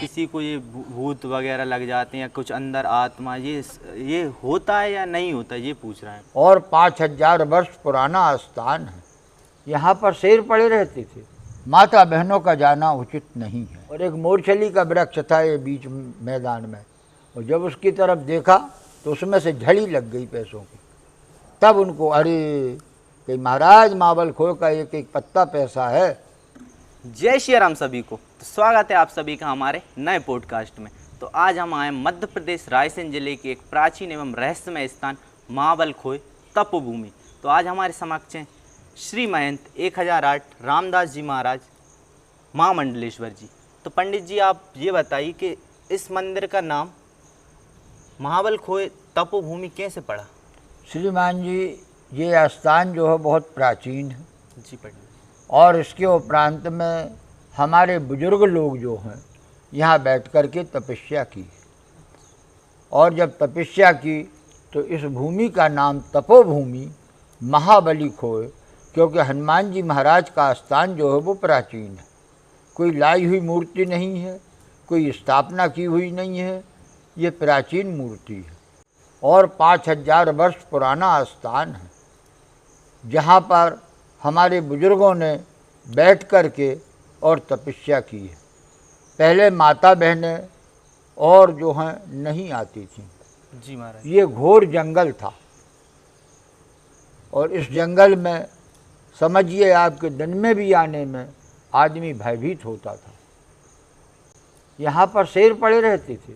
किसी को ये भूत वगैरह लग जाते हैं या कुछ अंदर आत्मा, ये होता है या नहीं होता, ये पूछ रहा है। और 5000 वर्ष पुराना स्थान है। यहाँ पर शेर पड़े रहते थे। माता बहनों का जाना उचित नहीं है। और एक मोरछली का वृक्ष था ये बीच मैदान में, और जब उसकी तरफ देखा तो उसमें से झड़ी लग गई पैसों की। तब उनको अरे कि महाराज मावल खो का एक एक पत्ता पैसा है। जय श्री राम सभी को। तो स्वागत है आप सभी का हमारे नए पॉडकास्ट में। तो आज हम आए मध्य प्रदेश रायसेन जिले के एक प्राचीन एवं रहस्यमय स्थान महाबल खोय तपोभूमि। तो आज हमारे समक्ष हैं श्री महंत 1008 रामदास जी महाराज महामंडलेश्वर जी। तो पंडित जी आप ये बताइए कि इस मंदिर का नाम महाबल खोय तपोभूमि कैसे पड़ा? श्रीमान जी, ये स्थान जो है बहुत प्राचीन है जी पंडित। और इसके उपरांत में हमारे बुजुर्ग लोग जो हैं यहाँ बैठ कर के तपस्या की। और जब तपस्या की तो इस भूमि का नाम तपोभूमि महाबली खोय, क्योंकि हनुमान जी महाराज का स्थान जो है वो प्राचीन है। कोई लाई हुई मूर्ति नहीं है, कोई स्थापना की हुई नहीं है, ये प्राचीन मूर्ति है। और 5000 वर्ष पुराना स्थान है जहाँ पर हमारे बुजुर्गों ने बैठ कर के और तपस्या की है। पहले माता बहनें और जो हैं नहीं आती थीं। जी महाराज। ये घोर जंगल था और इस जंगल में समझिए आपके दिन में भी आने में आदमी भयभीत होता था। यहाँ पर शेर पड़े रहते थे,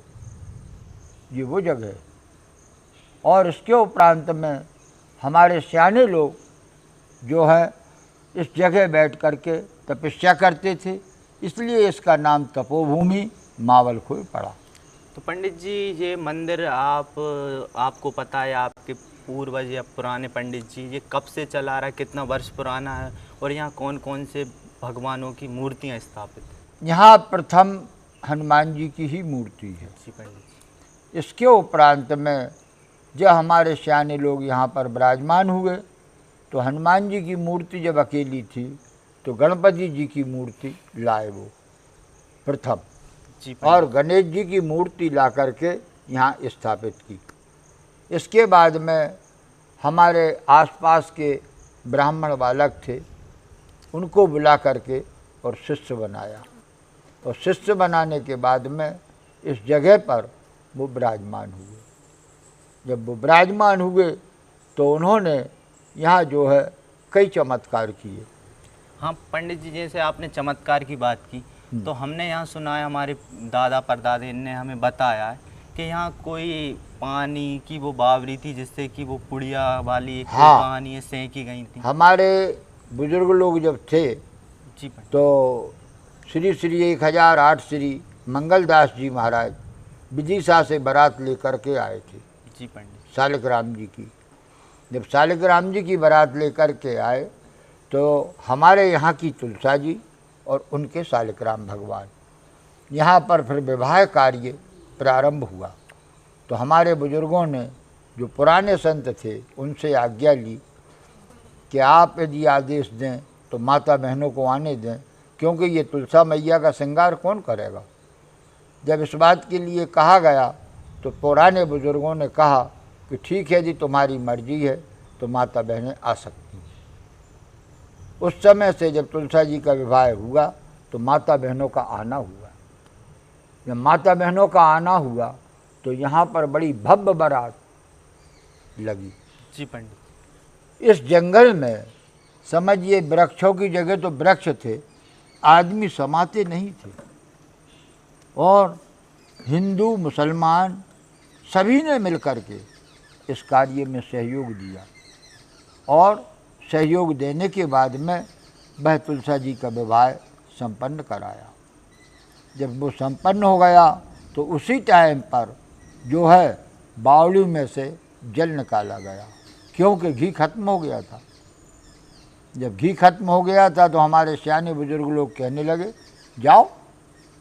ये वो जगह है। और इसके उपरांत में हमारे सियाने लोग जो है इस जगह बैठ कर के तपस्या करते थे, इसलिए इसका नाम तपोभूमि महाबल खोय पड़ा। तो पंडित जी ये मंदिर आपको पता है, आपके पूर्वज या पुराने पंडित जी, ये कब से चला रहा है, कितना वर्ष पुराना है और यहाँ कौन कौन से भगवानों की मूर्तियाँ स्थापित हैं? यहाँ प्रथम हनुमान जी की ही मूर्ति है। जी पंडित जी। इसके उपरांत में जब हमारे सियाने लोग यहाँ पर विराजमान हुए तो हनुमान जी की मूर्ति जब अकेली थी तो गणपति जी की मूर्ति लाए वो प्रथम, जी और गणेश जी की मूर्ति ला करके यहाँ स्थापित की। इसके बाद में हमारे आसपास के ब्राह्मण बालक थे, उनको बुला करके और शिष्य बनाया। और शिष्य बनाने के बाद में इस जगह पर वो विराजमान हुए। जब वो विराजमान हुए तो उन्होंने यहाँ जो है कई चमत्कार किए। हाँ पंडित जी, जैसे आपने चमत्कार की बात की तो हमने यहाँ सुना है, हमारे दादा परदादे ने हमें बताया है कि यहाँ कोई पानी की वो बावरी थी जिससे कि वो पुड़िया वाली एक कहानी है सेंकी गई थी। हमारे बुजुर्ग लोग जब थे जी पंडित। तो श्री 1008 श्री मंगलदास जी महाराज विदिशा से बारात लेकर के आए थे। जी पंडित। शालिग्राम जी की। जब शालिग्राम जी की बारात लेकर के आए तो हमारे यहाँ की तुलसा जी और उनके शालिग्राम भगवान, यहाँ पर फिर विवाह कार्य प्रारंभ हुआ। तो हमारे बुजुर्गों ने जो पुराने संत थे उनसे आज्ञा ली कि आप यदि आदेश दें तो माता बहनों को आने दें, क्योंकि ये तुलसा मैया का श्रृंगार कौन करेगा। जब इस बात के लिए कहा गया तो पुराने बुजुर्गों ने कहा कि ठीक है जी, तुम्हारी मर्जी है तो माता बहनें आ सकती हैं। उस समय से जब तुलसा जी का विवाह हुआ तो माता बहनों का आना हुआ। जब माता बहनों का आना हुआ तो यहाँ पर बड़ी भव्य बारात लगी। जी पंडित। इस जंगल में समझिए वृक्षों की जगह तो वृक्ष थे, आदमी समाते नहीं थे। और हिंदू मुसलमान सभी ने मिलकर के इस कार्य में सहयोग दिया। और सहयोग देने के बाद में वह तुलसा जी का विवाह संपन्न कराया। जब वो संपन्न हो गया तो उसी टाइम पर जो है बावड़ी में से जल निकाला गया, क्योंकि घी खत्म हो गया था। जब घी खत्म हो गया था तो हमारे सियाने बुजुर्ग लोग कहने लगे, जाओ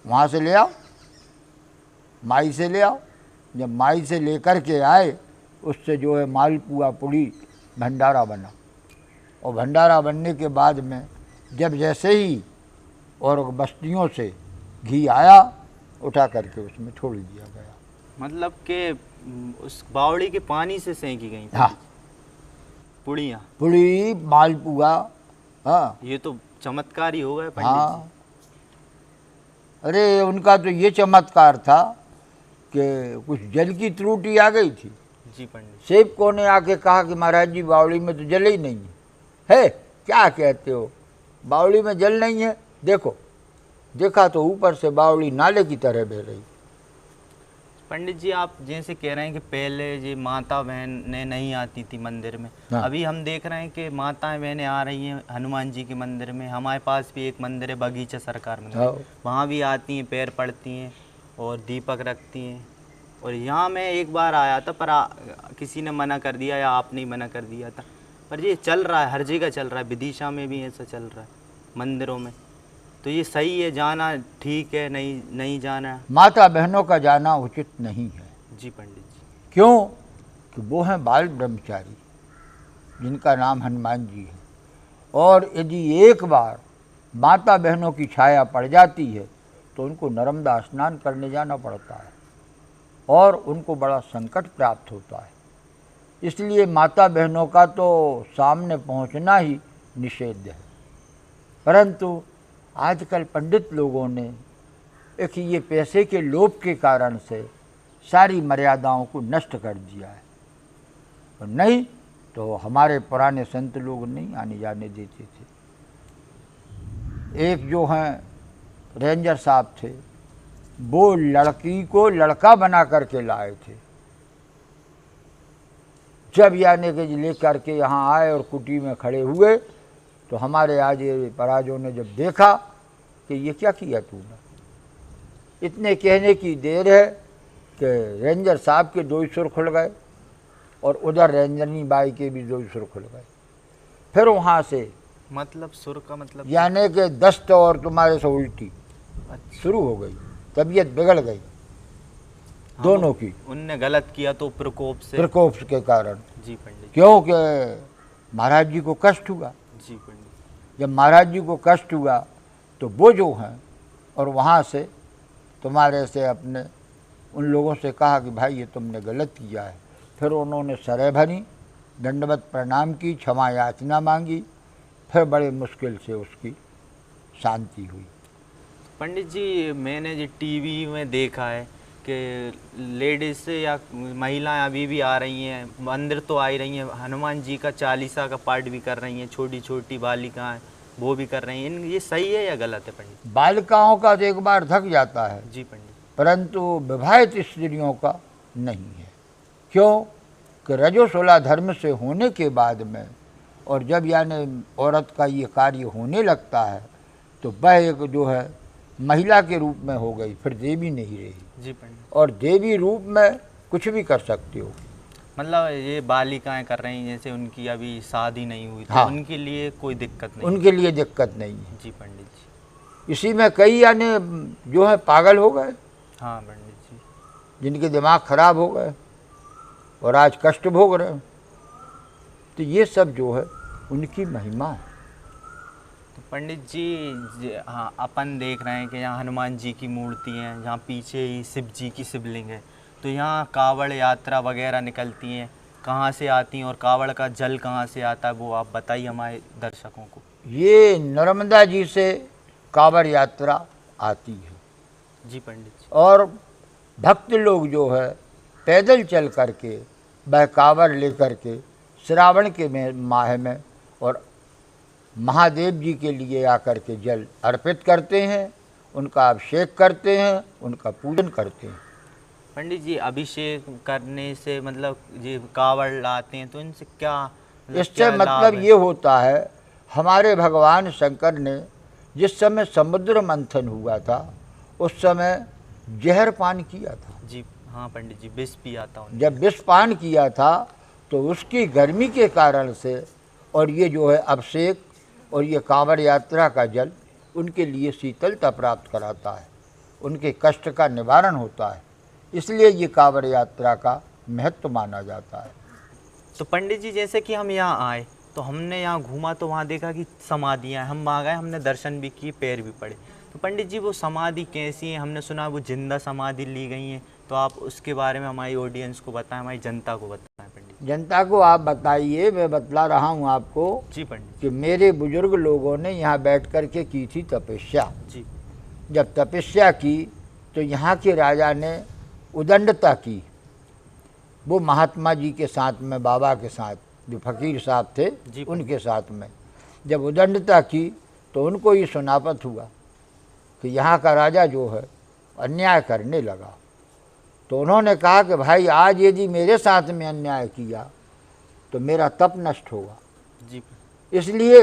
वहाँ से ले आओ, माई से ले आओ। जब माई से लेकर के आए उससे जो है मालपुआ पुड़ी भंडारा बना। और भंडारा बनने के बाद में जब जैसे ही और बस्तियों से घी आया उठा करके उसमें छोड़ दिया गया। मतलब कि उस बावड़ी के पानी से सेंकी गई हाँ, पुड़ियाँ। पुड़ी मालपुआ। हाँ ये तो चमत्कार ही हो गए पंडित हाँ, अरे उनका तो ये चमत्कार था कि कुछ जल की त्रुटि आ गई थी। जी पंडित। सेवकों ने आके कहा कि महाराज जी बावड़ी में तो जल ही नहीं है। क्या कहते हो, बावड़ी में जल नहीं है? देखो, देखा तो ऊपर से बावड़ी नाले की तरह बह रही। पंडित जी आप जैसे कह रहे हैं कि पहले ये माता बहनें नहीं आती थी मंदिर में, हाँ। अभी हम देख रहे हैं कि माताएं बहनें आ रही हैं हनुमान जी के मंदिर में। हमारे पास भी एक मंदिर है बगीचा सरकार मंदिर, हाँ। वहाँ भी आती हैं, पैर पड़ती हैं और दीपक रखती हैं। और यहाँ मैं एक बार आया था पर किसी ने मना कर दिया या आपने ही मना कर दिया था। पर ये चल रहा है, हर जगह चल रहा है, विदिशा में भी ऐसा चल रहा है मंदिरों में। तो ये सही है, जाना ठीक है, नहीं जाना? माता बहनों का जाना उचित नहीं है। जी पंडित जी। क्यों? कि वो हैं बाल ब्रह्मचारी जिनका नाम हनुमान जी है, और यदि एक बार माता बहनों की छाया पड़ जाती है तो उनको नर्मदा स्नान करने जाना पड़ता है और उनको बड़ा संकट प्राप्त होता है। इसलिए माता बहनों का तो सामने पहुंचना ही निषेध है। परंतु आजकल पंडित लोगों ने एक ये पैसे के लोभ के कारण से सारी मर्यादाओं को नष्ट कर दिया है। और नहीं तो हमारे पुराने संत लोग नहीं आने जाने देते थे। एक जो हैं रेंजर साहब थे, वो लड़की को लड़का बना करके लाए थे। जब यानी कि लेकर के यहाँ आए और कुटी में खड़े हुए तो हमारे आज पराजों ने जब देखा कि ये क्या किया तूने, इतने कहने की देर है कि रेंजर साहब के 2 सुर खुल गए और उधर रेंजरनी बाई के भी 2 सुर खुल गए। फिर वहाँ से मतलब सुर का मतलब यानी कि दस्त और तुम्हारे से उल्टी अच्छा। शुरू हो गई, तबीयत बिगड़ गई दोनों की। उनने गलत किया तो प्रकोप के कारण। जी पंडित। क्योंकि महाराज जी को कष्ट हुआ। जी पंडित। जब महाराज जी को कष्ट हुआ तो वो जो हैं और वहाँ से तुम्हारे से अपने उन लोगों से कहा कि भाई ये तुमने गलत किया है। फिर उन्होंने सरेह भरी, दंडवत प्रणाम की, क्षमा याचना मांगी, फिर बड़े मुश्किल से उसकी शांति हुई। पंडित जी मैंने जो टीवी में देखा है कि लेडीज़ या महिलाएं अभी भी आ रही हैं मंदिर, तो आ ही रही हैं, हनुमान जी का चालीसा का पाठ भी कर रही हैं, छोटी छोटी बालिकाएं वो भी कर रही हैं। ये सही है या गलत है पंडित? बालिकाओं का तो एक बार धक जाता है। जी पंडित। परंतु विवाहित स्त्रियों का नहीं है। क्यों? कि रजोशोला धर्म से होने के बाद में और जब यानी औरत का ये कार्य होने लगता है तो वह एक जो है महिला के रूप में हो गई, फिर देवी नहीं रही। जी पंडित। और देवी रूप में कुछ भी कर सकते हो। मतलब ये बालिकाएं कर रही हैं, जैसे उनकी अभी शादी नहीं हुई, हाँ। तो उनके लिए कोई दिक्कत नहीं? उनके लिए दिक्कत नहीं है। जी पंडित जी। इसी में कई यानी जो है पागल हो गए, हाँ पंडित जी। जिनके दिमाग खराब हो गए और आज कष्ट भोग रहे हैं। तो ये सब जो है उनकी महिमा है। तो पंडित जी हाँ, अपन देख रहे हैं कि यहाँ हनुमान जी की मूर्ति है, जहाँ पीछे ही शिव जी की शिवलिंग है। तो यहाँ कावड़ यात्रा वगैरह निकलती हैं, कहाँ से आती हैं और कावड़ का जल कहाँ से आता है वो आप बताइए हमारे दर्शकों को। ये नर्मदा जी से कावड़ यात्रा आती है। जी पंडित जी। और भक्त लोग जो है पैदल चल करके वह कावड़ लेकर के श्रावण के माह में और महादेव जी के लिए आकर के जल अर्पित करते हैं, उनका अभिषेक करते हैं, उनका पूजन करते हैं। पंडित जी अभिषेक करने से मतलब ये कावड़ लाते हैं तो इनसे क्या इससे क्या लाभ मतलब है? ये होता है, हमारे भगवान शंकर ने जिस समय समुद्र मंथन हुआ था उस समय जहर पान किया था। जी हाँ पंडित जी, विष पिया था उन्होंने। जब विष पान किया था तो उसकी गर्मी के कारण से और ये जो है अभिषेक और ये कांवड़ यात्रा का जल उनके लिए शीतलता प्राप्त कराता है, उनके कष्ट का निवारण होता है। इसलिए ये कांवड़ यात्रा का महत्व माना जाता है। तो पंडित जी जैसे कि हम यहाँ आए तो हमने यहाँ घूमा तो वहाँ देखा कि समाधियाँ हैं, हम वहाँ गए, हमने दर्शन भी किए, पैर भी पड़े। तो तो पंडित जी वो समाधि कैसी है? हमने सुना वो जिंदा समाधि ली गई है, तो आप उसके बारे में हमारी ऑडियंस को बताएं, हमारी जनता को बताएं पंडित जनता को आप बताइए, मैं बतला रहा हूँ आपको जी। पंडित कि मेरे बुजुर्ग लोगों ने यहाँ बैठ कर के की थी तपस्या। जी जब तपस्या की तो यहाँ के राजा ने उदंडता की। वो महात्मा जी के साथ में, बाबा के साथ, जो फकीर साहब थे जी। उनके साथ में जब उदंडता की तो उनको ये सुनापत हुआ कि यहाँ का राजा जो है अन्याय करने लगा। तो उन्होंने कहा कि भाई आज यदि मेरे साथ में अन्याय किया तो मेरा तप नष्ट होगा, जी इसलिए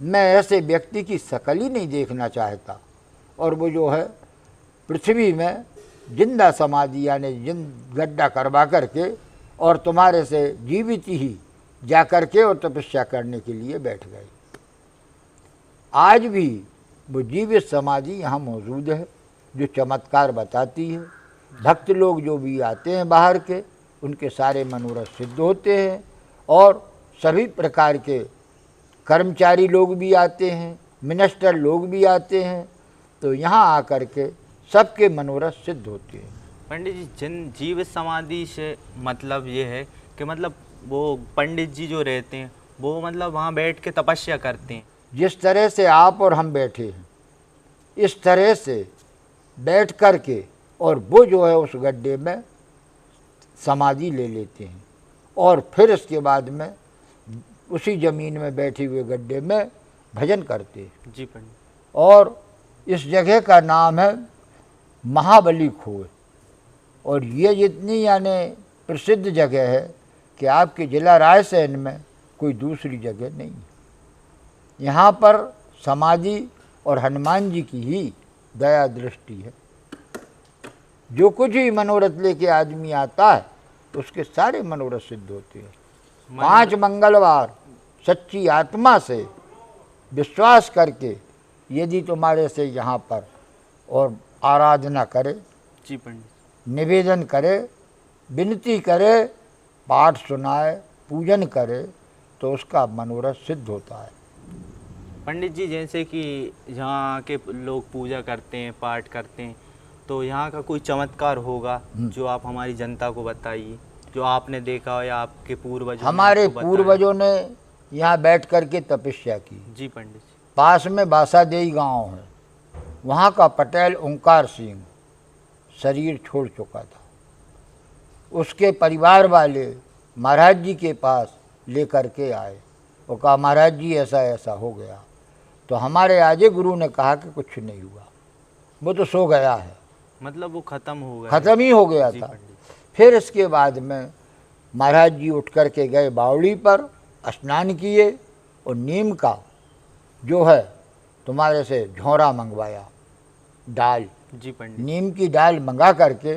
मैं ऐसे व्यक्ति की शकल ही नहीं देखना चाहता। और वो जो है पृथ्वी में जिंदा समाधि यानी गड्ढा करवा करके और तुम्हारे से जीवित ही जा कर के और तपस्या करने के लिए बैठ गए। आज भी वो जीवित समाधि यहाँ मौजूद है जो चमत्कार बताती है। भक्त लोग जो भी आते हैं बाहर के, उनके सारे मनोरथ सिद्ध होते हैं और सभी प्रकार के कर्मचारी लोग भी आते हैं, मिनिस्टर लोग भी आते हैं, तो यहाँ आकर के सबके मनोरथ सिद्ध होते हैं। पंडित जी जीवित समाधि से मतलब ये है कि मतलब वो पंडित जी जो रहते हैं वो मतलब वहाँ बैठ के तपस्या करते हैं। जिस तरह से आप और हम बैठे हैं इस तरह से बैठ कर के और वो जो है उस गड्ढे में समाधि ले लेते हैं और फिर इसके बाद में उसी ज़मीन में बैठे हुए गड्ढे में भजन करते हैं। जी पंडित। और इस जगह का नाम है महाबली खोह। और ये जितनी यानी प्रसिद्ध जगह है कि आपके जिला रायसेन में कोई दूसरी जगह नहीं है। यहाँ पर समाधि और हनुमान जी की ही दया दृष्टि है। जो कुछ ही मनोरथ लेके आदमी आता है उसके सारे मनोरथ सिद्ध होते हैं। 5 मंगलवार सच्ची आत्मा से विश्वास करके यदि तुम्हारे से यहाँ पर और आराधना करे, जी पंडित, निवेदन करे, विनती करे, पाठ सुनाए, पूजन करे तो उसका मनोरथ सिद्ध होता है। पंडित जी जैसे कि यहाँ के लोग पूजा करते हैं, पाठ करते हैं, तो यहाँ का कोई चमत्कार होगा जो आप हमारी जनता को बताइए, जो आपने देखा हो या आपके पूर्वजों ने हमारे आपको बताया। पूर्वजों ने यहाँ बैठ कर के तपस्या की। जी पंडित जी। पास में बासादेई गांव है, वहाँ का पटेल ओंकार सिंह शरीर छोड़ चुका था। उसके परिवार वाले महाराज जी के पास लेकर के आए और कहा महाराज जी ऐसा ऐसा हो गया। तो हमारे आजे गुरु ने कहा कि कुछ नहीं हुआ, वो तो सो गया है, मतलब वो खत्म हो गया, खत्म ही हो गया जी था। पंडित। फिर इसके बाद में महाराज जी उठ कर के गए बावड़ी पर, स्नान किए और नीम का जो है तुम्हारे से झोरा मंगवाया, डाल, जी पंडित। नीम की डाल मंगा करके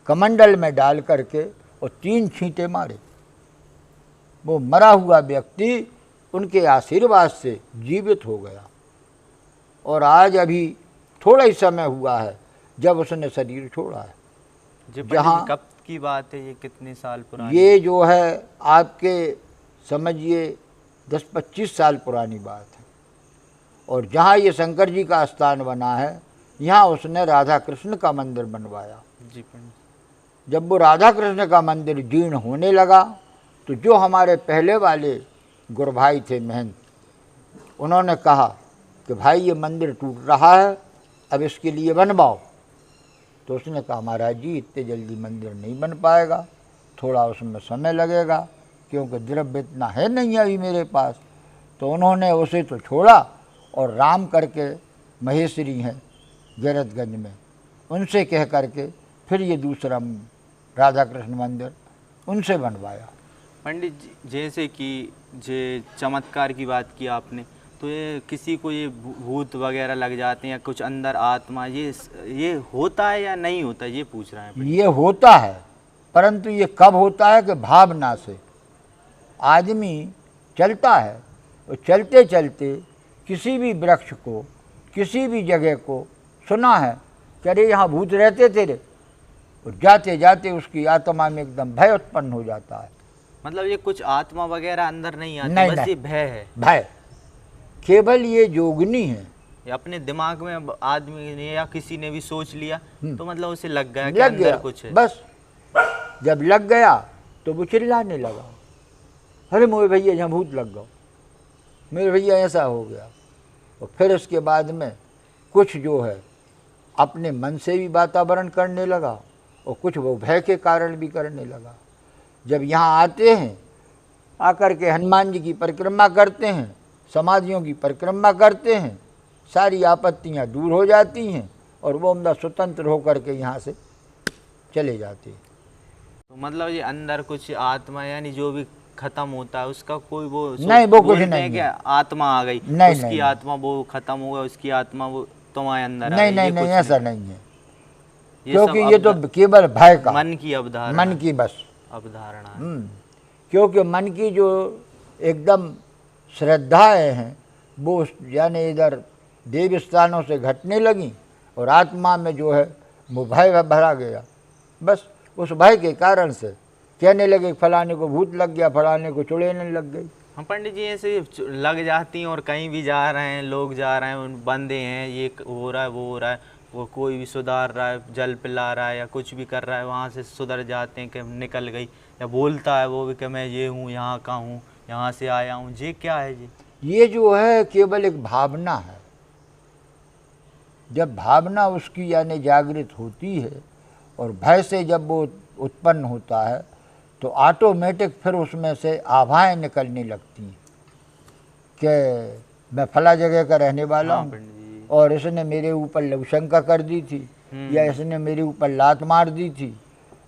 कमंडल में डाल करके और 3 छींटे मारे। वो मरा हुआ व्यक्ति उनके आशीर्वाद से जीवित हो गया। और आज अभी थोड़ा ही समय हुआ है जब उसने शरीर छोड़ा है। जी पंडित जी, कब की बात है ये, कितने साल पुरानी? ये जो है आपके समझिए 10-25 साल पुरानी बात है। और जहाँ ये शंकर जी का स्थान बना है यहाँ उसने राधा कृष्ण का मंदिर बनवाया। जी पंडित। जब वो राधा कृष्ण का मंदिर जीर्ण होने लगा तो जो हमारे पहले वाले गुरु भाई थे महंत, उन्होंने कहा कि भाई ये मंदिर टूट रहा है, अब इसके लिए बनवाओ। तो उसने कहा महाराज जी इतने जल्दी मंदिर नहीं बन पाएगा, थोड़ा उसमें समय लगेगा क्योंकि द्रव्य इतना है नहीं अभी मेरे पास। तो उन्होंने उसे तो छोड़ा और राम करके महेश्वरी हैं गैरतगंज में, उनसे कह करके फिर ये दूसरा राधा कृष्ण मंदिर उनसे बनवाया। पंडित जी जैसे कि जे चमत्कार की बात की आपने, तो ये किसी को ये भूत वगैरह लग जाते हैं या कुछ अंदर आत्मा, ये होता है या नहीं होता, ये पूछ रहे हैं। ये होता है, परंतु ये कब होता है कि भावना से आदमी चलता है और चलते चलते किसी भी वृक्ष को, किसी भी जगह को सुना है कि अरे यहाँ भूत रहते थे रे, और जाते जाते उसकी आत्मा में एकदम भय उत्पन्न हो जाता है। मतलब ये कुछ आत्मा वगैरह अंदर नहीं आती, नहीं, बस नहीं। ये भय है। भय केवल ये जोगनी है या अपने दिमाग में अब आदमी ने या किसी ने भी सोच लिया तो मतलब उसे लग गया कि लग अंदर गया कुछ है। बस। जब लग गया तो वो चिल्लाने लगा, अरे मोरे भैया यहाँ भूत लग गया, मेरे भैया ऐसा हो गया। और फिर उसके बाद में कुछ जो है अपने मन से भी वातावरण करने लगा और कुछ वो भय के कारण भी करने लगा। जब यहाँ आते हैं, आकर के हनुमान जी की परिक्रमा करते हैं, समाधियों की परिक्रमा करते हैं, सारी आपत्तियाँ दूर हो जाती हैं और वो उम्दा स्वतंत्र होकर के यहाँ से चले जाते हैं। तो मतलब ये अंदर कुछ आत्मा यानी जो भी खत्म होता है उसका कोई वो नहीं, वो कुछ बोलते नहीं हैं कि है। आत्मा आ गई, नहीं, उसकी नहीं। आत्मा वो खत्म हो गया, उसकी आत्मा वो तुम्हारे अंदर आ नहीं गई, नहीं ये नहीं, कुछ ऐसा नहीं है, ये क्योंकि सब ये तो केवल भय का, मन की अवधारणा, मन की बस अवधारणा है। क्योंकि मन की जो एकदम श्रद्धाएँ हैं वो यानी इधर देव स्थानों से घटने लगी और आत्मा में जो है वो भय भरा गया। बस उस भय के कारण से कहने लगे फलाने को भूत लग गया, फलाने को चुड़ैलें लग गई। हम पंडित जी ऐसे लग जाती हैं और कहीं भी जा रहे हैं, लोग जा रहे हैं, उन बंदे हैं, ये हो रहा है, वो हो रहा है, वो कोई भी सुधार रहा है, जल पिला रहा है या कुछ भी कर रहा है, वहाँ से सुधर जाते हैं कि निकल गई, या बोलता है वो भी कि मैं ये हूँ, यहाँ का हूँ, यहाँ से आया हूँ। ये क्या है जी? ये जो है केवल एक भावना है। जब भावना उसकी यानी जागृत होती है और भय से जब वो उत्पन्न होता है तो ऑटोमेटिक फिर उसमें से आभाएं निकलने लगती हैं कि मैं फला जगह का रहने वाला हाँ हूँ पंडित जी। और इसने मेरे ऊपर लवशंका कर दी थी या इसने मेरे ऊपर लात मार दी थी,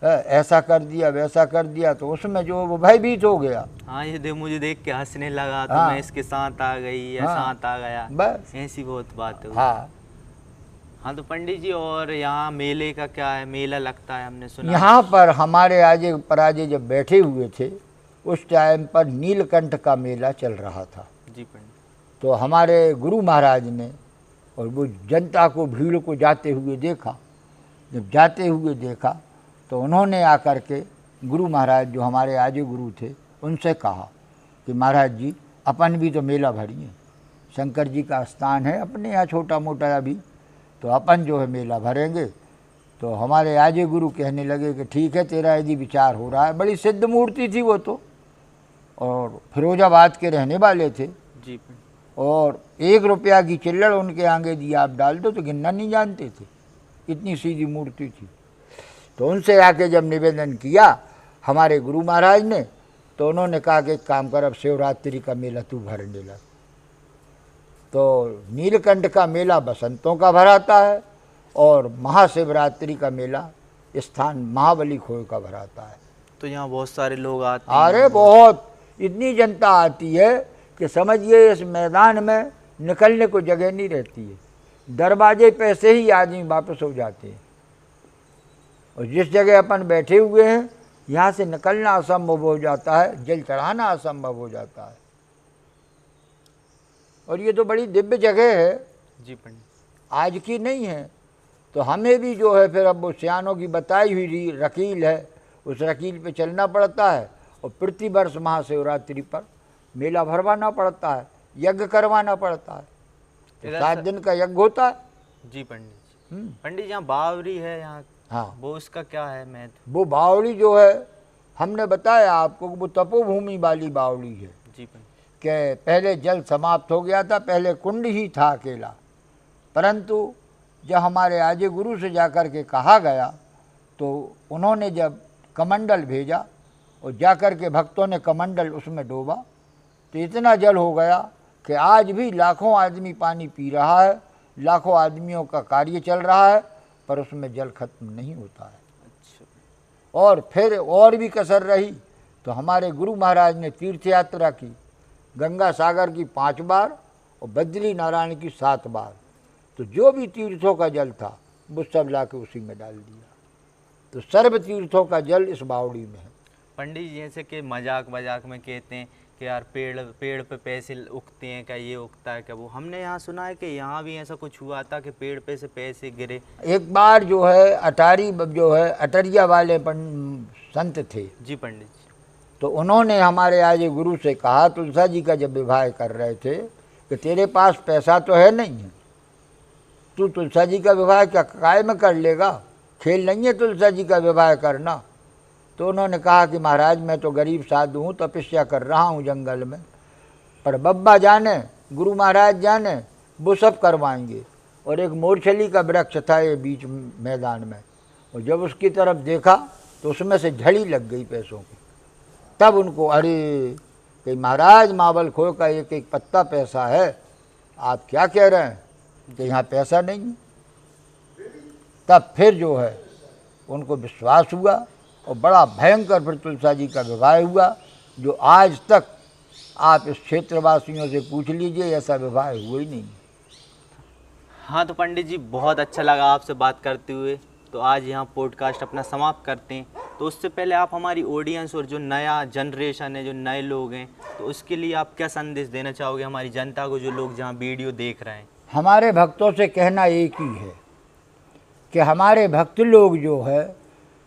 ऐसा कर दिया वैसा कर दिया, तो उसमें जो वो भयभीत हो गया। हाँ, ये देख मुझे देख के हंसने लगा तो हाँ। मैं इसके साथ आ गई या हाँ। साथ आ गया, बस। ऐसी बहुत बात है। हाँ, हाँ तो पंडित जी, और यहाँ मेले का क्या है? मेला लगता है हमने सुना। यहाँ पर हमारे आजे पराजे जब बैठे हुए थे उस टाइम पर नीलकंठ का मेला चल रहा था। जी पंडित। तो हमारे गुरु महाराज ने और वो जनता को भीड़ को जाते हुए देखा। जब जाते हुए देखा तो उन्होंने आकर के गुरु महाराज जो हमारे आजे गुरु थे उनसे कहा कि महाराज जी अपन भी तो मेला भरिए, शंकर जी का स्थान है अपने यहाँ छोटा मोटा अभी, तो अपन जो है मेला भरेंगे। तो हमारे आजे गुरु कहने लगे कि ठीक है, तेरा यदि विचार हो रहा है। बड़ी सिद्ध मूर्ति थी वो तो, और फिरोजाबाद के रहने वाले थे जी पंडित। और 1 रुपया की चिल्लड़ उनके आगे दिया आप डाल दो तो गिनना नहीं जानते थे, इतनी सीधी मूर्ति थी। तो उनसे आके जब निवेदन किया हमारे गुरु महाराज ने तो उन्होंने कहा कि एक काम कर, अब शिवरात्रि का मेला तू भरने लग। तो नीलकंठ का मेला बसंतों का भराता है और महाशिवरात्रि का मेला स्थान महाबली खोह का भराता है। तो यहाँ बहुत सारे लोग आते हैं। अरे बहुत, इतनी जनता आती है कि समझिए इस मैदान में निकलने को जगह नहीं रहती है, दरवाजे पे से ही आदमी वापस हो जाते हैं। और जिस जगह अपन बैठे हुए हैं यहाँ से निकलना असंभव हो जाता है, जल चढ़ाना असंभव हो जाता है। और ये तो बड़ी दिव्य जगह है, जी पंडित। आज की नहीं है। तो हमें भी जो है फिर अब वो सियानों की बताई हुई रकील है, उस रकील पे चलना पड़ता है और प्रतिवर्ष महाशिवरात्रि पर मेला भरवाना पड़ता है, यज्ञ करवाना पड़ता है। तो 7 दिन का यज्ञ होता है। जी पंडित जी। पंडित जी, यहाँ बावरी है यहाँ, हाँ, वो उसका क्या है महत्व? वो बावड़ी जो है हमने बताया आपको कि वो तपोभूमि वाली बावड़ी है जी पंडित। कि पहले जल समाप्त हो गया था, पहले कुंड ही था अकेला, परंतु जब हमारे आजे गुरु से जाकर के कहा गया तो उन्होंने जब कमंडल भेजा और जाकर के भक्तों ने कमंडल उसमें डोबा तो इतना जल हो गया कि आज भी लाखों आदमी पानी पी रहा है, लाखों आदमियों का कार्य चल रहा है, पर उसमें जल खत्म नहीं होता है। अच्छा। और फिर और भी कसर रही तो हमारे गुरु महाराज ने तीर्थ यात्रा की, गंगा सागर की 5 बार और बद्री नारायण की 7 बार। तो जो भी तीर्थों का जल था वो सब ला के उसी में डाल दिया। तो सर्व तीर्थों का जल इस बावड़ी में है। पंडित जी, जैसे कि मजाक मजाक में कहते हैं कि यार पेड़ पे पैसे उगते हैं, क्या ये उगता है क्या वो? हमने यहाँ सुना है कि यहाँ भी ऐसा कुछ हुआ था कि पेड़ पे से पैसे गिरे। एक बार जो है अटारी जो है अटरिया वाले संत थे जी पंडित जी। तो उन्होंने हमारे आजे गुरु से कहा, तुलसा जी का जब विवाह कर रहे थे कि तेरे पास पैसा तो है नहीं है, तू तुलसा जी का विवाह क्या काय में कर लेगा, खेल नहीं है तुलसा जी का विवाह करना। तो उन्होंने कहा कि महाराज मैं तो गरीब साधु हूँ, तपस्या कर रहा हूँ जंगल में, पर बब्बा जाने, गुरु महाराज जाने, वो सब करवाएंगे। और एक मोरछली का वृक्ष था ये बीच मैदान में, और जब उसकी तरफ देखा तो उसमें से झड़ी लग गई पैसों की। तब उनको अरे कि महाराज मावल खो का एक एक पत्ता पैसा है, आप क्या कह रहे हैं कि यहाँ पैसा नहीं है। तब फिर जो है उनको विश्वास हुआ और बड़ा भयंकर फिर तुलसा जी का विवाह हुआ, जो आज तक आप इस क्षेत्रवासियों से पूछ लीजिए ऐसा विवाह हुआ ही नहीं। हाँ तो पंडित जी बहुत अच्छा लगा आपसे बात करते हुए। तो आज यहाँ पॉडकास्ट अपना समाप्त करते हैं। तो उससे पहले आप हमारी ऑडियंस और जो नया जनरेशन है, जो नए लोग हैं, तो उसके लिए आप क्या संदेश देना चाहोगे हमारी जनता को, जो लोग जहाँ वीडियो देख रहे हैं? हमारे भक्तों से कहना एक ही है कि हमारे भक्त लोग जो है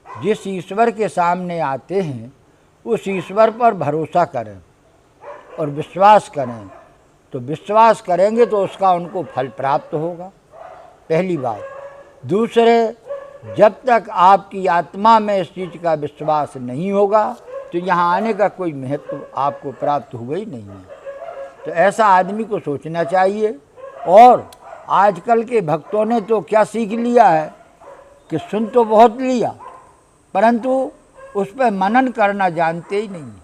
जिस ईश्वर के सामने आते हैं उस ईश्वर पर भरोसा करें और विश्वास करें। तो विश्वास करेंगे तो उसका उनको फल प्राप्त होगा, पहली बात। दूसरे, जब तक आपकी आत्मा में इस चीज़ का विश्वास नहीं होगा तो यहाँ आने का कोई महत्व आपको प्राप्त हुआ ही नहीं है। तो ऐसा आदमी को सोचना चाहिए। और आजकल के भक्तों ने तो क्या सीख लिया है कि सुन तो बहुत लिया, परंतु उस पर मनन करना जानते ही नहीं है,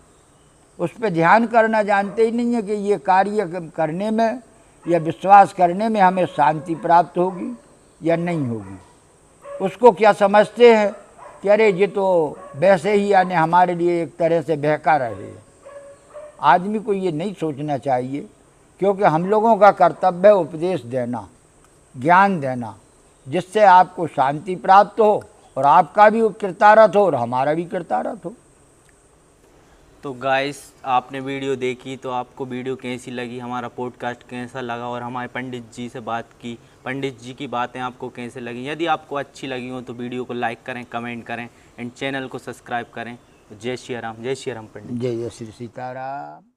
उस पर ध्यान करना जानते ही नहीं है कि ये कार्य करने में या विश्वास करने में हमें शांति प्राप्त होगी या नहीं होगी। उसको क्या समझते हैं कि अरे ये तो वैसे ही यानी हमारे लिए एक तरह से बहका रहे हैं। आदमी को ये नहीं सोचना चाहिए, क्योंकि हम लोगों का कर्तव्य है उपदेश देना, ज्ञान देना, जिससे आपको शांति प्राप्त हो और आपका भी कृतार्थ हो और हमारा भी कृतार्थ हो। तो गाइस आपने वीडियो देखी, तो आपको वीडियो कैसी लगी, हमारा पॉडकास्ट कैसा लगा, और हमारे पंडित जी से बात की, पंडित जी की बातें आपको कैसे लगी? यदि आपको अच्छी लगी हो तो वीडियो को लाइक करें, कमेंट करें एंड चैनल को सब्सक्राइब करें। जय श्री राम, जय श्री राम पंडित। जय जय श्री सीताराम।